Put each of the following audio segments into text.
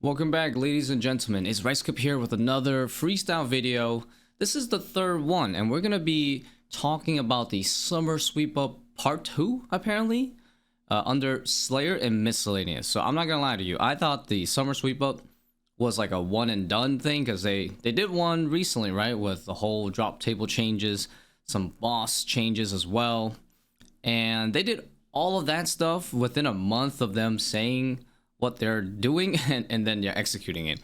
Welcome back, ladies and gentlemen. It's Ricecup here with another freestyle video. This is the third one, and we're gonna be talking about the Summer Sweep Up Part 2, apparently, under Slayer and Miscellaneous. So I'm not gonna lie to you, I thought the Summer Sweep Up was like a one and done thing, because they did one recently, right, with the whole drop table changes, some boss changes as well, and they did all of that stuff within a month of them saying what they're doing and then you're executing it.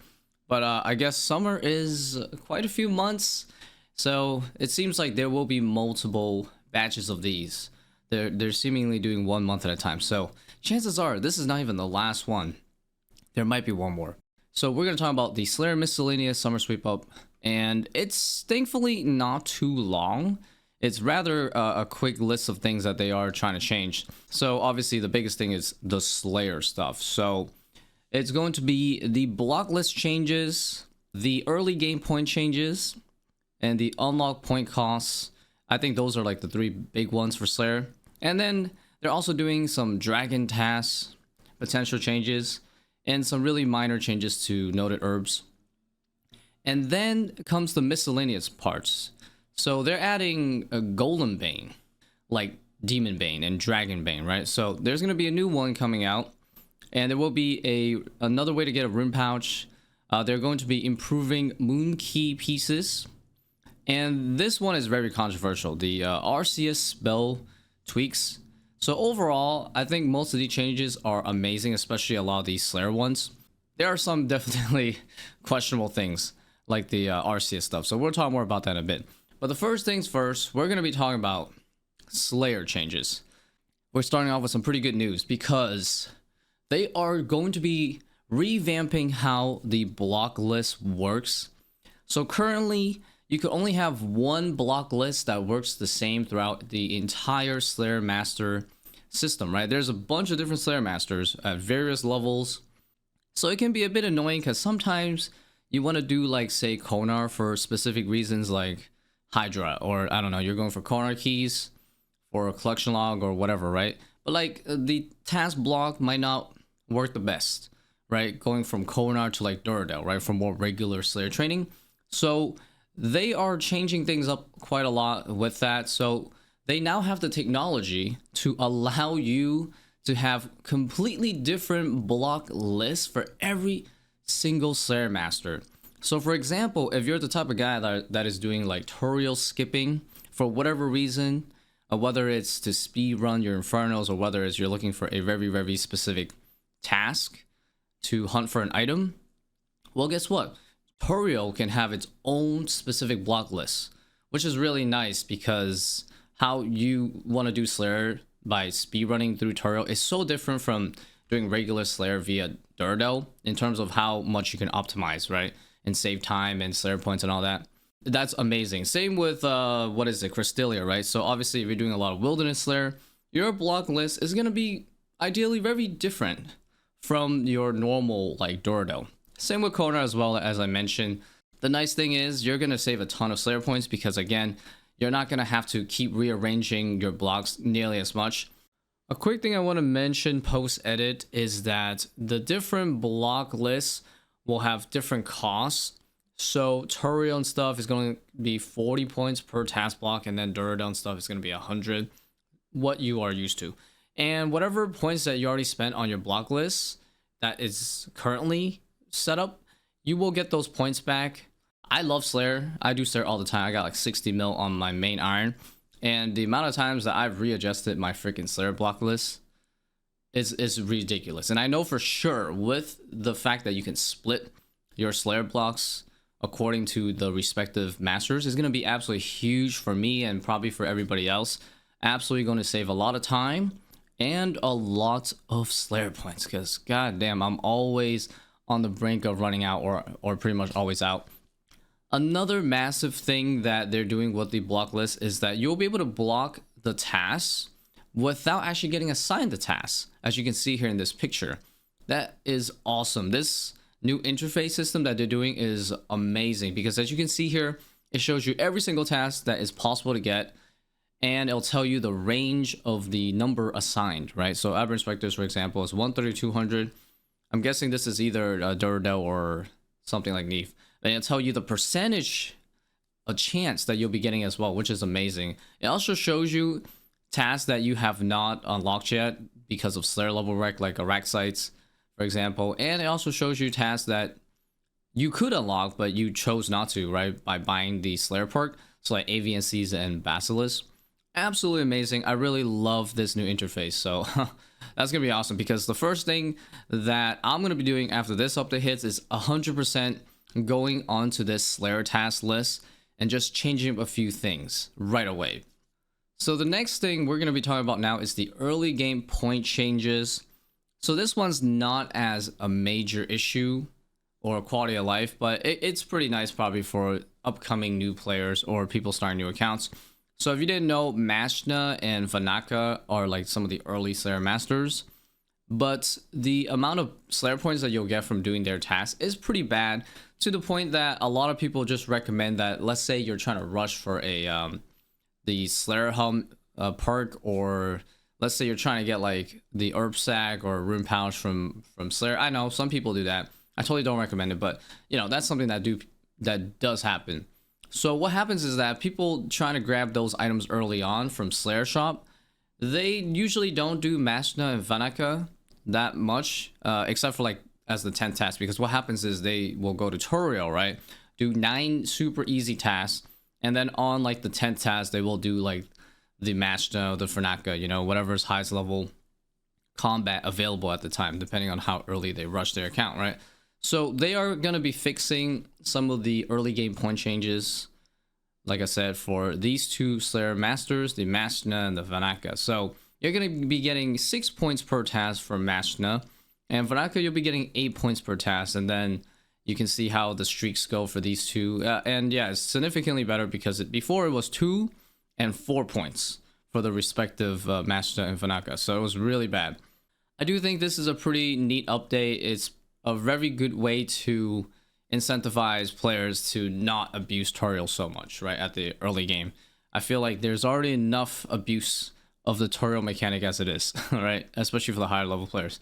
But I guess summer is quite a few months, so it seems like there will be multiple batches of these. They're seemingly doing 1 month at a time, so chances are this is not even the last one. There might be one more. So we're gonna talk about the Slayer Miscellaneous Summer Sweep Up, and it's thankfully not too long. It's rather a quick list of things that they are trying to change. So obviously the biggest thing is the Slayer stuff. So it's going to be the block list changes, the early game point changes, and the unlock point costs. I think those are like the three big ones for Slayer. And then they're also doing some dragon tasks, potential changes, and some really minor changes to noted herbs. And then comes the miscellaneous parts. So they're adding a Golembane, like Demon Bane and Dragon Bane, right? So there's going to be a new one coming out, and there will be another way to get a Rune Pouch. They're going to be improving Moon Key pieces, and this one is very controversial. The Arceuss spell tweaks. So overall, I think most of the changes are amazing, especially a lot of these Slayer ones. There are some definitely questionable things, like the Arceuss stuff. So we'll talk more about that in a bit. But the first things first, we're going to be talking about Slayer changes. We're starting off with some pretty good news because they are going to be revamping how the block list works. So currently, you could only have one block list that works the same throughout the entire Slayer Master system, right? There's a bunch of different Slayer Masters at various levels. So it can be a bit annoying because sometimes you want to do, like, say, Konar for specific reasons, like Hydra, or I don't know, you're going for Konar keys for a collection log or whatever, right? But like the task block might not work the best, right? Going from Konar to like Duradel, right? For more regular Slayer training. So they are changing things up quite a lot with that. So they now have the technology to allow you to have completely different block lists for every single Slayer Master. So for example, if you're the type of guy that is doing like tutorial skipping for whatever reason, whether it's to speed run your Infernos or whether it's you're looking for a very, very specific task to hunt for an item, well, guess what? Tutorial can have its own specific block list, which is really nice because how you want to do Slayer by speed running through tutorial is so different from doing regular Slayer via Duradel in terms of how much you can optimize, right? And save time and Slayer points and all that. That's amazing. Same with what is it, Crystalia, right? So obviously if you're doing a lot of Wilderness Slayer, your block list is going to be ideally very different from your normal like Duradel. Same with Konar as well, as I mentioned. The nice thing is you're going to save a ton of Slayer points because again, you're not going to have to keep rearranging your blocks nearly as much. A quick thing I want to mention post edit is that the different block lists will have different costs. So tutorial and stuff is going to be 40 points per task block, and then Duradel and stuff is going to be 100, what you are used to. And whatever points that you already spent on your block list that is currently set up, you will get those points back. I love Slayer. I do Slayer all the time. I got like 60 mil on my main iron, and the amount of times that I've readjusted my freaking Slayer block list is ridiculous. And I know for sure with the fact that you can split your Slayer blocks according to the respective masters is going to be absolutely huge for me and probably for everybody else. Absolutely going to save a lot of time and a lot of Slayer points because goddamn, I'm always on the brink of running out or pretty much always out. Another massive thing that they're doing with the block list is that you'll be able to block the tasks without actually getting assigned the tasks, as you can see here in this picture. That is awesome. This new interface system that they're doing is amazing because as you can see here, it shows you every single task that is possible to get, and it'll tell you the range of the number assigned, right? So Aberrant Inspectors, for example, is 130, 200. I'm guessing this is either Duradel or something like Neef. And it'll tell you the percentage, a chance that you'll be getting as well, which is amazing. It also shows you tasks that you have not unlocked yet because of Slayer level rec, like Arceuss, for example. And it also shows you tasks that you could unlock, but you chose not to, right? By buying the Slayer perk. So like AVNCs and Basilisk. Absolutely amazing. I really love this new interface. So that's going to be awesome, because the first thing that I'm going to be doing after this update hits is 100% going onto this Slayer task list and just changing up a few things right away. So the next thing we're going to be talking about now is the early game point changes. So this one's not as a major issue or quality of life, but it's pretty nice probably for upcoming new players or people starting new accounts. So if you didn't know, Mashna and Vanaka are like some of the early Slayer masters, but the amount of Slayer points that you'll get from doing their tasks is pretty bad, to the point that a lot of people just recommend that, let's say you're trying to rush for a the Slayer Helm perk, or let's say you're trying to get like the Herb Sack or Rune Pouch from Slayer. I know some people do that. I totally don't recommend it, but you know, that's something that does happen. So what happens is that people trying to grab those items early on from Slayer Shop, they usually don't do Mashna and Vanaka that much, except for like as the 10th task, because what happens is they will go tutorial, right? Do 9 super easy tasks, and then on like the 10th task, they will do like the Mashna, the Vanaka, you know, whatever's highest level combat available at the time, depending on how early they rush their account, right? So they are going to be fixing some of the early game point changes, like I said, for these two Slayer masters, the Mashna and the Vanaka. So you're going to be getting 6 points per task for Mashna, and Vanaka you'll be getting 8 points per task, and then you can see how the streaks go for these two. And yeah, it's significantly better, because before it was 2 and 4 points for the respective Mashna and Vanaka. So it was really bad. I do think this is a pretty neat update. It's a very good way to incentivize players to not abuse tutorials so much, right, at the early game. I feel like there's already enough abuse of the tutorial mechanic as it is, right, especially for the higher level players.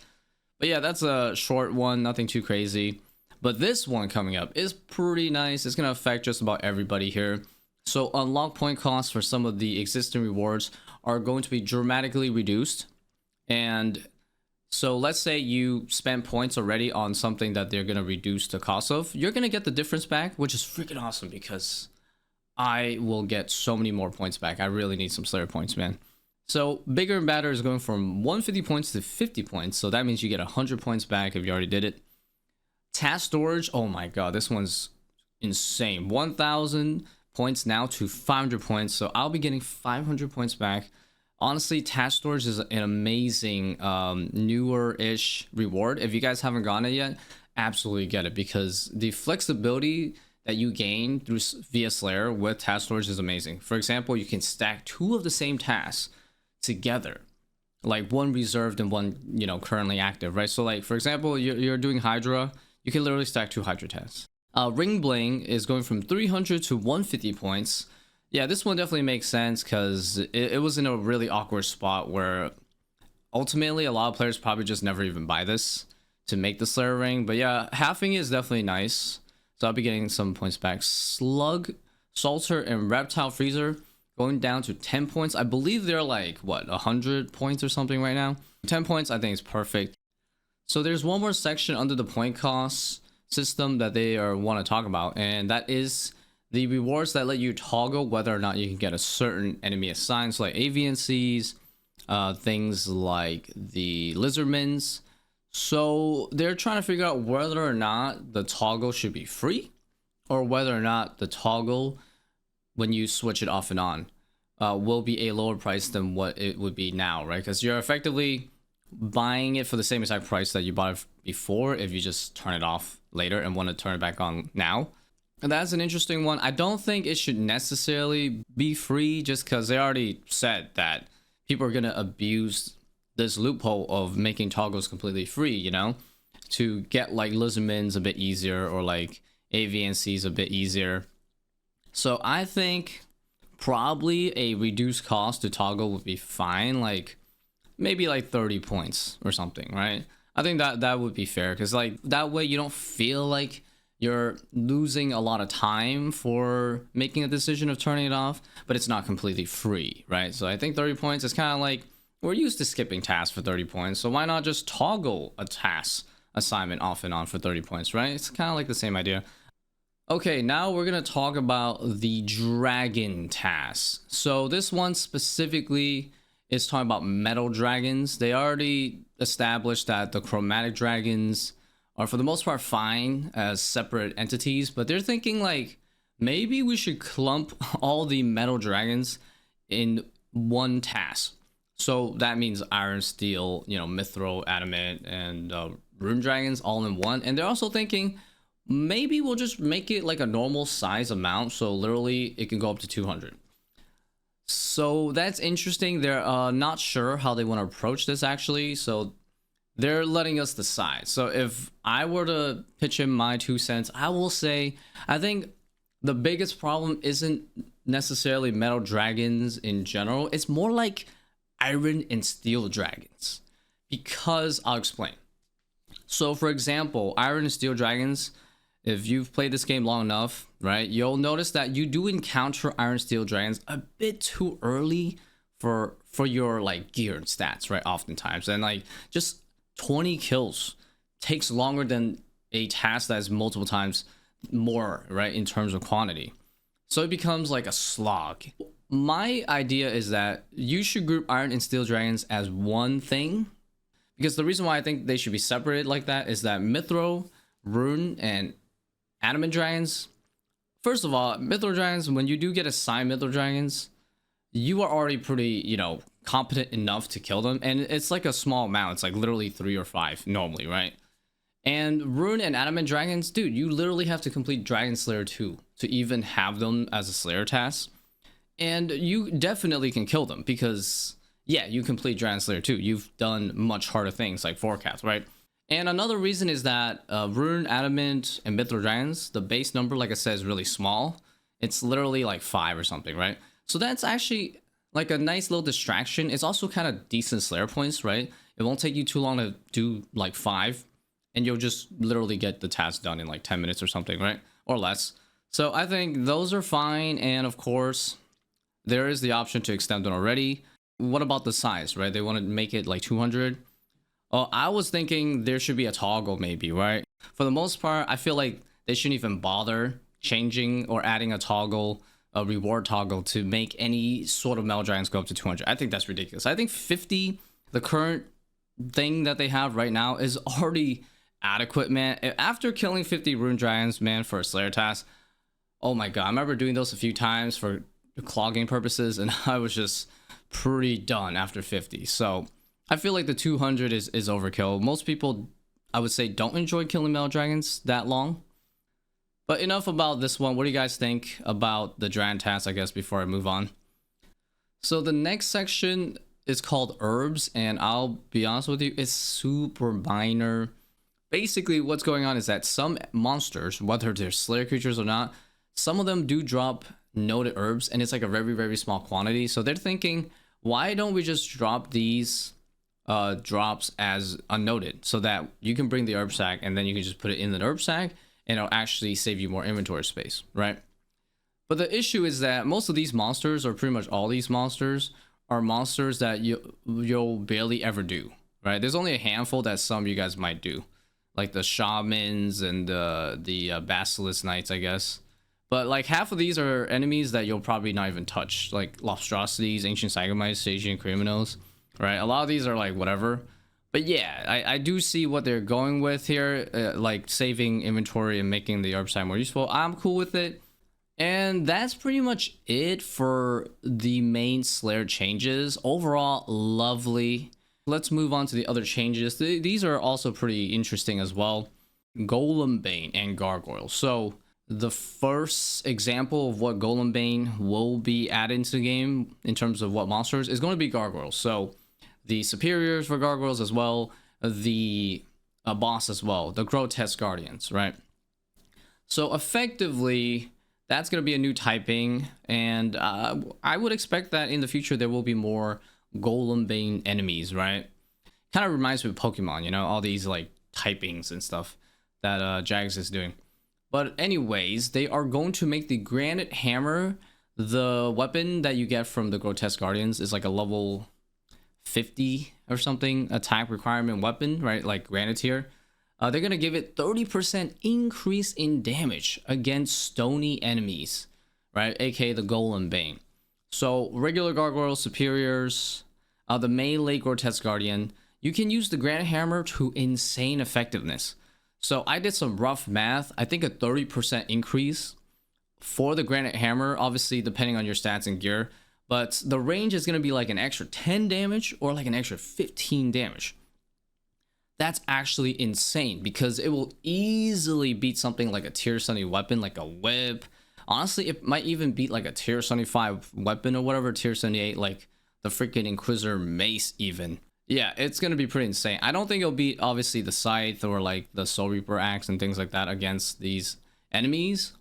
But yeah, that's a short one, nothing too crazy. But this one coming up is pretty nice. It's going to affect just about everybody here. So unlock point costs for some of the existing rewards are going to be dramatically reduced. And so let's say you spend points already on something that they're going to reduce the cost of. You're going to get the difference back, which is freaking awesome, because I will get so many more points back. I really need some Slayer points, man. So bigger and badder is going from 150 points to 50 points. So that means you get 100 points back if you already did it. Task storage, oh my god, this one's insane. 1,000 points now to 500 points. So I'll be getting 500 points back. Honestly, task storage is an amazing newer-ish reward. If you guys haven't gotten it yet, absolutely get it, because the flexibility that you gain through via Slayer with task storage is amazing. For example, you can stack 2 of the same tasks together, like one reserved and one, you know, currently active, right? So like, for example, you're doing Hydra, you can literally stack 2 Hydra tasks. Ring Bling is going from 300 to 150 points. Yeah, this one definitely makes sense, because it was in a really awkward spot where ultimately a lot of players probably just never even buy this to make the Slayer ring. But yeah, halving is definitely nice. So I'll be getting some points back. Slug, Salter, and Reptile Freezer going down to 10 points. I believe they're like, what, 100 points or something right now? 10 points, I think is perfect. So there's one more section under the point cost system that they want to talk about, and that is the rewards that let you toggle whether or not you can get a certain enemy assigned. So like AVNCs, things like the Lizardmans. So they're trying to figure out whether or not the toggle should be free, or whether or not the toggle, when you switch it off and on, will be a lower price than what it would be now, right? Because you're effectively buying it for the same exact price that you bought it before if you just turn it off later and want to turn it back on now. And that's an interesting one. I don't think it should necessarily be free, just because they already said that people are going to abuse this loophole of making toggles completely free, you know, to get like Lizardmans a bit easier, or like AVNCs a bit easier. So I think probably a reduced cost to toggle would be fine, like maybe like 30 points or something, right? I think that that would be fair, because like that way you don't feel like you're losing a lot of time for making a decision of turning it off, but it's not completely free, right? So I think 30 points is kind of like, we're used to skipping tasks for 30 points, so why not just toggle a task assignment off and on for 30 points, right? It's kind of like the same idea. Okay, now we're gonna talk about the dragon task. So this one specifically is talking about metal dragons. They already established that the chromatic dragons are for the most part fine as separate entities, but they're thinking like maybe we should clump all the metal dragons in one task. So that means iron, steel, you know, mithril, adamant, and rune dragons all in one. And they're also thinking maybe we'll just make it like a normal size amount, so literally it can go up to 200. So that's interesting. They're not sure how they want to approach this actually, so they're letting us decide. So if I were to pitch in my 2 cents, I will say I think the biggest problem isn't necessarily metal dragons in general. It's more like iron and steel dragons, because I'll explain. So for example, iron and steel dragons, if you've played this game long enough, right, you'll notice that you do encounter iron steel dragons a bit too early for your like gear and stats, right? Oftentimes, and like just 20 kills takes longer than a task that is multiple times more, right, in terms of quantity. So it becomes like a slog. My idea is that you should group iron and steel dragons as one thing, because the reason why I think they should be separated like that is that mithril, rune, and adamant dragons, first of all, mithril dragons, when you do get assigned mithril dragons, you are already pretty, you know, competent enough to kill them, and it's like a small amount. It's like literally 3 or 5 normally, right? And rune and adamant dragons, dude, you literally have to complete Dragon Slayer 2 to even have them as a Slayer task. And you definitely can kill them because, yeah, you complete Dragon Slayer 2. You've done much harder things like forecast, right? And another reason is that rune, adamant, and mithril dragons, the base number, like I said, is really small. It's literally like 5 or something, right? So that's actually like a nice little distraction. It's also kind of decent Slayer points, right? It won't take you too long to do like 5, and you'll just literally get the task done in like 10 minutes or something, right? Or less. So I think those are fine, and of course, there is the option to extend it already. What about the size, right? They want to make it like 200. Oh, I was thinking there should be a toggle maybe, right? For the most part, I feel like they shouldn't even bother changing or adding a toggle, a reward toggle, to make any sort of metal dragons go up to 200. I think that's ridiculous. I think 50, the current thing that they have right now, is already adequate, man. After killing 50 rune dragons, man, for a Slayer task, oh my god, I remember doing those a few times for clogging purposes, and I was just pretty done after 50. So I feel like the 200 is overkill. Most people, I would say, don't enjoy killing metal dragons that long. But enough about this one. What do you guys think about the dragon task, I guess, before I move on? So the next section is called herbs, and I'll be honest with you, it's super minor. Basically, what's going on is that some monsters, whether they're Slayer creatures or not, some of them do drop noted herbs, and it's like a very, very small quantity. So they're thinking, why don't we just drop these drops as unnoted, so that you can bring the herb sack and then you can just put it in the herb sack, and it'll actually save you more inventory space, right? But the issue is that most of these monsters, or pretty much all these monsters, are monsters that you'll barely ever do, right? There's only a handful that some of you guys might do, like the shamans and the basilisk knights, I guess. But like half of these are enemies that you'll probably not even touch, like Lobstrosities, Ancient Sagamites, Stygian Criminals, right? A lot of these are like whatever. But yeah, I do see what they're going with here, like saving inventory and making the herb side more useful. I'm cool with it. And that's pretty much it for the main Slayer changes. Overall, lovely. Let's move on to the other changes. These are also pretty interesting as well. Golembane and Gargoyles. So the first example of what Golembane will be added into the game in terms of what monsters is going to be Gargoyles. So the superiors for Gargoyles as well, the boss as well, the Grotesque Guardians, right? So effectively, that's going to be a new typing, and I would expect that in the future there will be more Golembane enemies, right? Kind of reminds me of Pokemon, you know, all these like typings and stuff that Jags is doing. But anyways, they are going to make the Granite Hammer the weapon that you get from the Grotesque Guardians is like a level 50 or something attack requirement weapon, right? Like Granite here. They're going to give it 30% increase in damage against stony enemies, right? AKA the Golembane. So regular gargoyles, superiors, the melee Grotesque Guardian, you can use the Granite Hammer to insane effectiveness. So I did some rough math. I think a 30% increase for the Granite Hammer, obviously depending on your stats and gear, but the range is going to be like an extra 10 damage or like an extra 15 damage. That's actually insane because it will easily beat something like a tier 70 weapon, like a whip. Honestly, it might even beat like a tier 75 weapon or whatever, tier 78, like the freaking Inquisitor mace even. Yeah, it's going to be pretty insane. I don't think it'll beat obviously the Scythe or like the Soul Reaper axe and things like that against these enemies.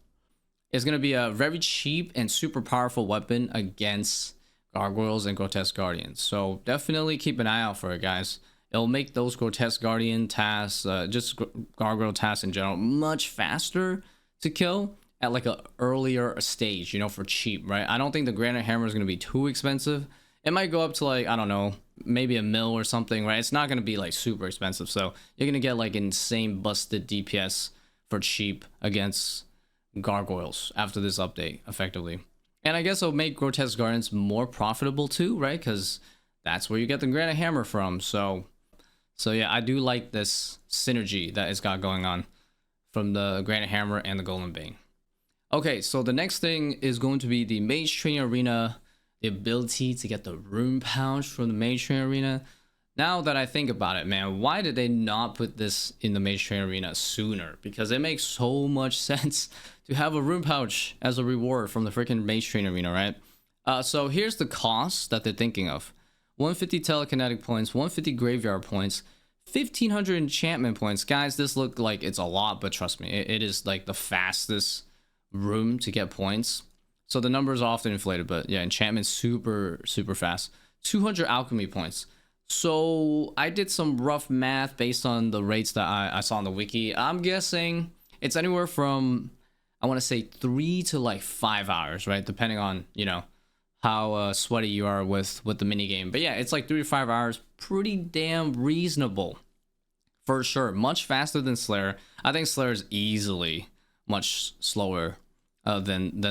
It's going to be a very cheap and super powerful weapon against gargoyles and Grotesque Guardians. So definitely keep an eye out for it, guys. It'll make those Grotesque Guardian tasks, just gargoyle tasks in general, much faster to kill at like a earlier stage, you know, for cheap, right? I don't think the Granite Hammer is going to be too expensive. It might go up to like, I don't know, maybe a mil or something, right? It's not going to be like super expensive. So you're going to get like insane busted DPS for cheap against gargoyles after this update, effectively. And I guess it'll make Grotesque Guardians more profitable too, right? Because that's where you get the Granite Hammer from. So yeah, I do like this synergy that it's got going on from the Granite Hammer and the Golembane. Okay, so the next thing is going to be the Mage Training Arena, the ability to get the Rune Pouch from the Mage Training Arena. Now that I think about it, man, why did they not put this in the Mage Training Arena sooner? Because it makes so much sense to have a Rune Pouch as a reward from the freaking Mage Training Arena, right? So here's the cost that they're thinking of. 150 telekinetic points, 150 graveyard points, 1500 enchantment points. Guys, this looked like it's a lot, but trust me, it is like the fastest room to get points. So the numbers are often inflated, but yeah, enchantment super fast. 200 alchemy points. So I did some rough math based on the rates that I saw on the wiki. I'm guessing it's anywhere from, I want to say 3 to like 5 hours, right? Depending on, you know, how sweaty you are with the mini game. But yeah, it's like 3 to 5 hours. Pretty damn reasonable for sure. Much faster than Slayer. I think Slayer is easily much slower than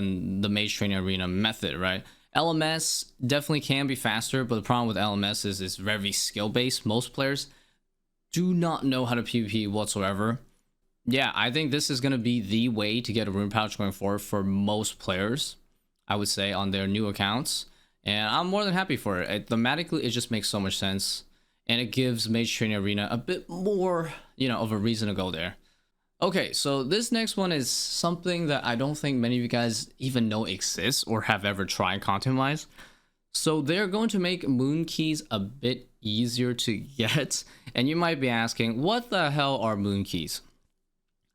the Mage Training Arena method, right? LMS definitely can be faster, but the problem with LMS is it's very skill based. Most players do not know how to PvP whatsoever. Yeah, I think this is going to be the way to get a Rune Pouch going forward for most players, I would say, on their new accounts. And I'm more than happy for it. Thematically, it just makes so much sense. And it gives Mage Training Arena a bit more, you know, of a reason to go there. Okay, so this next one is something that I don't think many of you guys even know exists or have ever tried content-wise. So they're going to make moon keys a bit easier to get. And you might be asking, what the hell are moon keys?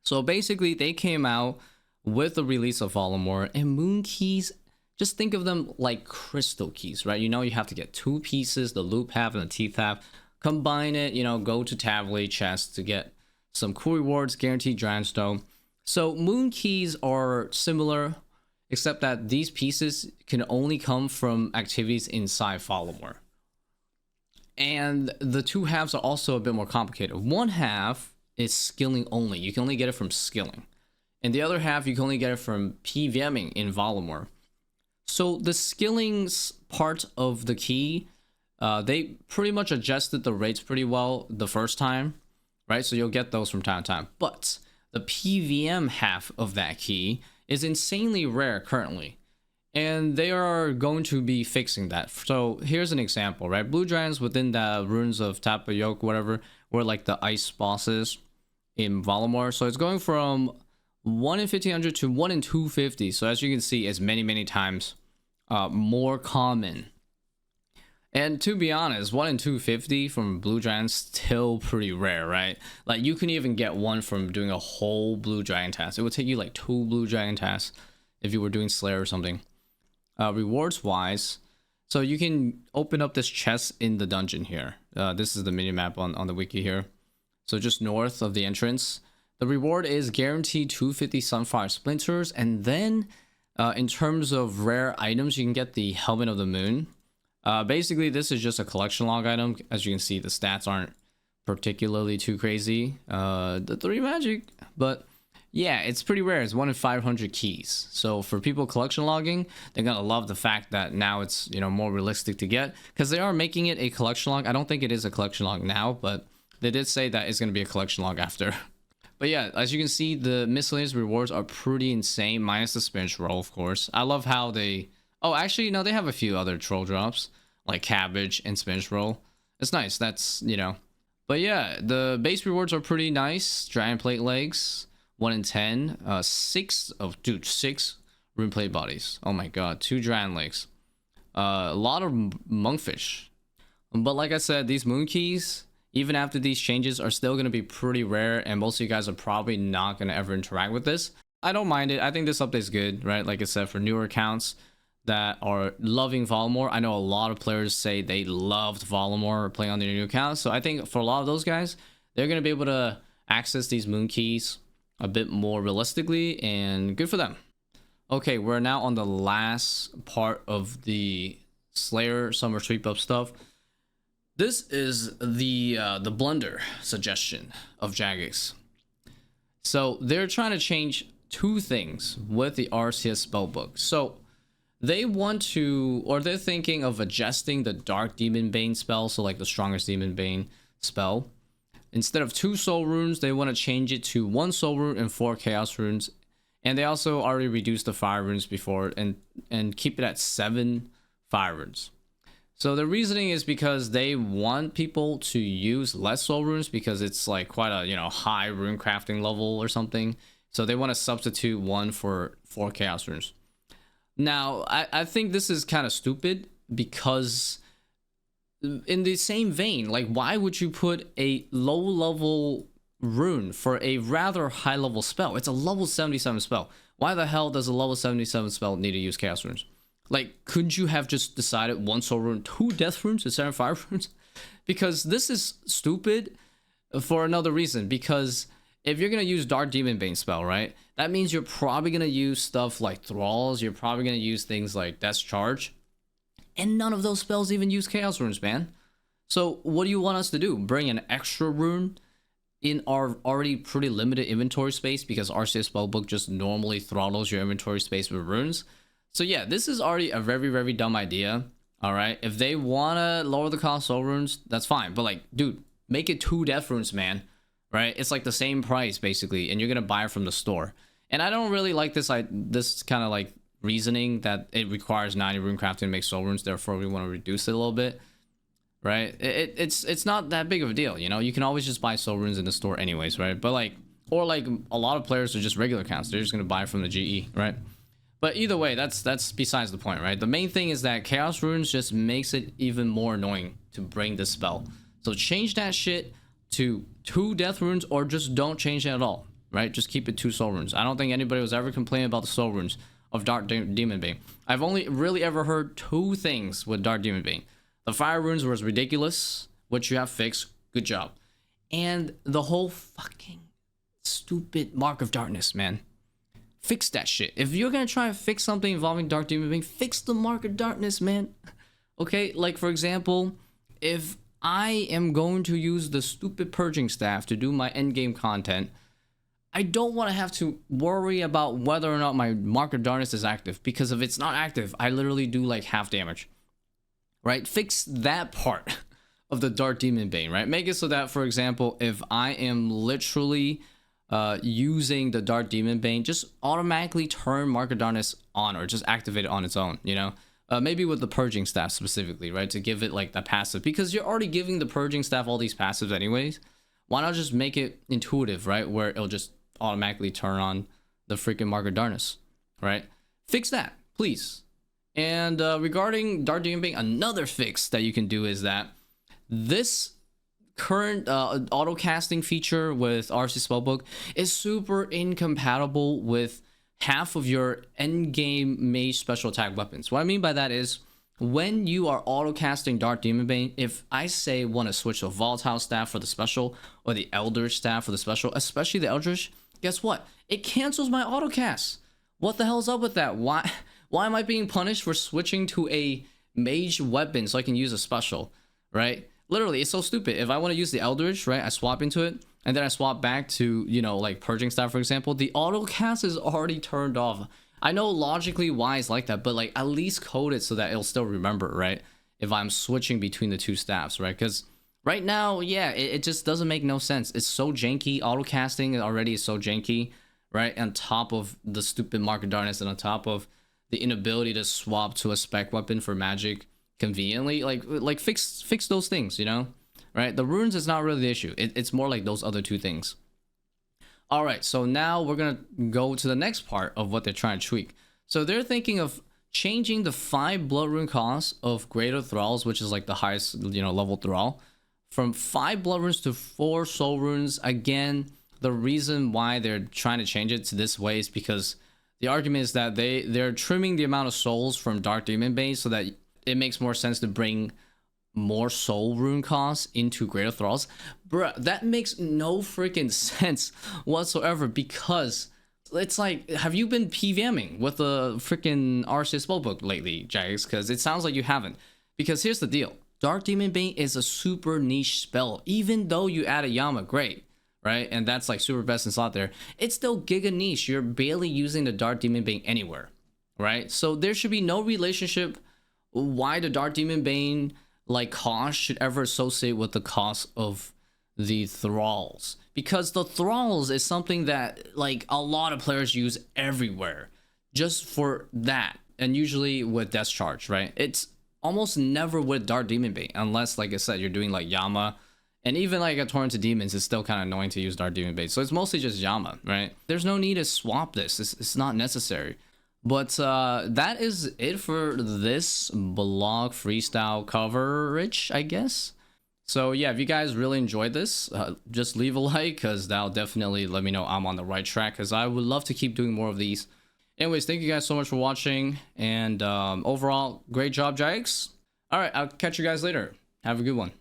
So basically, they came out with the release of Volamore, and moon keys, just think of them like crystal keys, right? You know, you have to get 2 pieces, the loop half and the teeth half, combine it, you know, go to tablet chest to get some cool rewards, guaranteed Dragonstone. So moon keys are similar, except that these pieces can only come from activities inside Volamore. And the 2 halves are also a bit more complicated. One half is skilling only. You can only get it from skilling. And the other half, you can only get it from PVMing in Volamore. So the skillings part of the key, they pretty much adjusted the rates pretty well the first time, right? So you'll get those from time to time. But the PVM half of that key is insanely rare currently. And they are going to be fixing that. So here's an example, right? Blue Dragons within the runes of Tapayok, whatever, were like the ice bosses in Volamore. So it's going from 1 in 1500 to 1 in 250. So as you can see, it's many times more common. And to be honest, 1 in 250 from Blue Dragon still pretty rare, right? Like you can even get one from doing a whole Blue Dragon task. It would take you like 2 Blue Dragon tasks if you were doing Slayer or something. Rewards wise, So you can open up this chest in the dungeon here. This is the minimap on the wiki here. So just north of the entrance. The reward is guaranteed 250 Sunfire Splinters. And then in terms of rare items, you can get the Helmet of the Moon. Basically, this is just a collection log item. As you can see, the stats aren't particularly too crazy. The 3 magic, but yeah, it's pretty rare. It's 1 in 500 keys. So for people collection logging, they're gonna love the fact that now it's, you know, more realistic to get, because they are making it a collection log. I don't think it is a collection log now, but they did say that it's gonna be a collection log after. But yeah, as you can see, the miscellaneous rewards are pretty insane, minus the spinach roll, of course. I love how they... Oh, actually, no, they have a few other troll drops, like cabbage and spinach roll. It's nice, that's, you know. But yeah, the base rewards are pretty nice. Giant plate legs, 1 in 10. 6 rune plate bodies. Oh my god, 2 giant legs. A lot of monkfish. But like I said, these moon keys, even after these changes, are still going to be pretty rare, and most of you guys are probably not going to ever interact with this. I don't mind it. I think this update's good, right? Like I said, for newer accounts that are loving Volamore. I know a lot of players say they loved Volamore playing on their new accounts. So I think for a lot of those guys, they're going to be able to access these moon keys a bit more realistically, and good for them. Okay, we're now on the last part of the Slayer Summer Sweep Up stuff. This is the blunder suggestion of Jagex. So they're trying to change 2 things with the Arceuss spellbook. So they want to, or they're thinking of adjusting the Dark Demon Bane spell, so like the strongest Demon Bane spell. Instead of 2 soul runes, they want to change it to 1 soul rune and 4 chaos runes. And they also already reduced the fire runes before and keep it at 7 fire runes. So the reasoning is because they want people to use less soul runes, because it's like quite a, you know, high rune crafting level or something. So they want to substitute 1 for 4 chaos runes. Now, I think this is kind of stupid, because in the same vein, like, why would you put a low level rune for a rather high level spell? It's a level 77 spell. Why the hell does a level 77 spell need to use chaos runes? Like, couldn't you have just decided 1 soul rune, 2 death runes instead of 5 runes? Because this is stupid for another reason. Because if you're going to use Dark Demon Bane spell, right, that means you're probably going to use stuff like Thralls. You're probably going to use things like Death's Charge. And none of those spells even use Chaos Runes, man. So what do you want us to do? Bring an extra rune in our already pretty limited inventory space, because Arceuss spellbook just normally throttles your inventory space with runes? So yeah, this is already a very, very dumb idea. All right, if they want to lower the cost of soul runes, that's fine. But like, dude, make it 2 death runes, man. Right? It's like the same price basically, and you're gonna buy it from the store. And I don't really like this kind of like reasoning that it requires 90 rune crafting to make soul runes, therefore we want to reduce it a little bit, right? It's not that big of a deal, you know. You can always just buy soul runes in the store anyways, right? But like, or like a lot of players are just regular accounts, they're just gonna buy from the GE, right? But either way, that's besides the point, right? The main thing is that chaos runes just makes it even more annoying to bring this spell. So change that shit to 2 death runes, or just don't change it at all, right? Just keep it 2 soul runes. I don't think anybody was ever complaining about the soul runes of Dark Demon Bane. I've only really ever heard 2 things with Dark Demon Bane. The fire runes was ridiculous, which you have fixed, good job. And the whole fucking stupid Mark of Darkness, man. Fix that shit. If you're gonna try to fix something involving Dark Demon Bane, fix the Mark of Darkness, man. Okay, like for example, if I am going to use the stupid purging staff to do my endgame content, I don't want to have to worry about whether or not my Mark of Darkness is active, because if it's not active, I literally do like half damage, right? Fix that part of the Dark Demon Bane, right? Make it so that, for example, if I am literally using the Dark Demon Bane, just automatically turn Mark of Darkness on, or just activate it on its own, you know? Maybe with the purging staff specifically, right? To give it like that passive, because you're already giving the purging staff all these passives anyways. Why not just make it intuitive, right? Where it'll just automatically turn on the freaking Mark of Darkness, right? Fix that, please. And regarding Dark Demon Bane, another fix that you can do is that this current auto casting feature with Arceuss spellbook is super incompatible with half of your endgame mage special attack weapons. What I mean by that is, when you are auto casting Dark Demon Bane, if I say want to switch to Volatile Staff for the special or the Eldritch Staff for the special, especially the Eldritch, guess what? It cancels my auto cast. What the hell's up with that? Why am I being punished for switching to a mage weapon so I can use a special, right? Literally, it's so stupid. If I want to use the Eldritch, right, I swap into it, and then I swap back to, you know, like Purging Staff, for example, the auto cast is already turned off. I know logically why it's like that, but like at least code it so that it'll still remember, right? If I'm switching between the two staffs, right? Because right now, yeah, it just doesn't make no sense. It's so janky. Auto casting already is so janky, right? On top of the stupid Mark of Darkness and on top of the inability to swap to a spec weapon for magic conveniently, like fix those things, you know, right? The runes is not really the issue. It's more like those other two things. All right, so now we're gonna go to the next part of what they're trying to tweak. So they're thinking of changing the 5 blood rune cost of greater thralls, which is like the highest, you know, level thrall, from 5 blood runes to 4 soul runes. Again, the reason why they're trying to change it to this way is because the argument is that they're trimming the amount of souls from Dark Demon Bane so that it makes more sense to bring more soul rune costs into greater thralls. Bruh, that makes no freaking sense whatsoever, because it's like, have you been PVMing with the freaking Arceuss spellbook lately, Jags? Because it sounds like you haven't. Because here's the deal. Dark Demon Bane is a super niche spell. Even though you add a Yama, great, right? And that's like super best in slot there. It's still giga niche. You're barely using the Dark Demon Bane anywhere, right? So there should be no relationship why the Dark Demon Bane like cost should ever associate with the cost of the thralls, because the thralls is something that like a lot of players use everywhere just for that, and usually with Death Charge, right? It's almost never with Dark Demon Bane unless, like I said, you're doing like Yama, and even like a Torrent to Demons is still kind of annoying to use Dark Demon Bane, so it's mostly just Yama, right? There's no need to swap this. It's not necessary. But that is it for this blog freestyle coverage, I guess. So yeah, if you guys really enjoyed this, just leave a like, because that'll definitely let me know I'm on the right track, because I would love to keep doing more of these. Anyways, thank you guys so much for watching, and overall, great job, Jags. All right, I'll catch you guys later. Have a good one.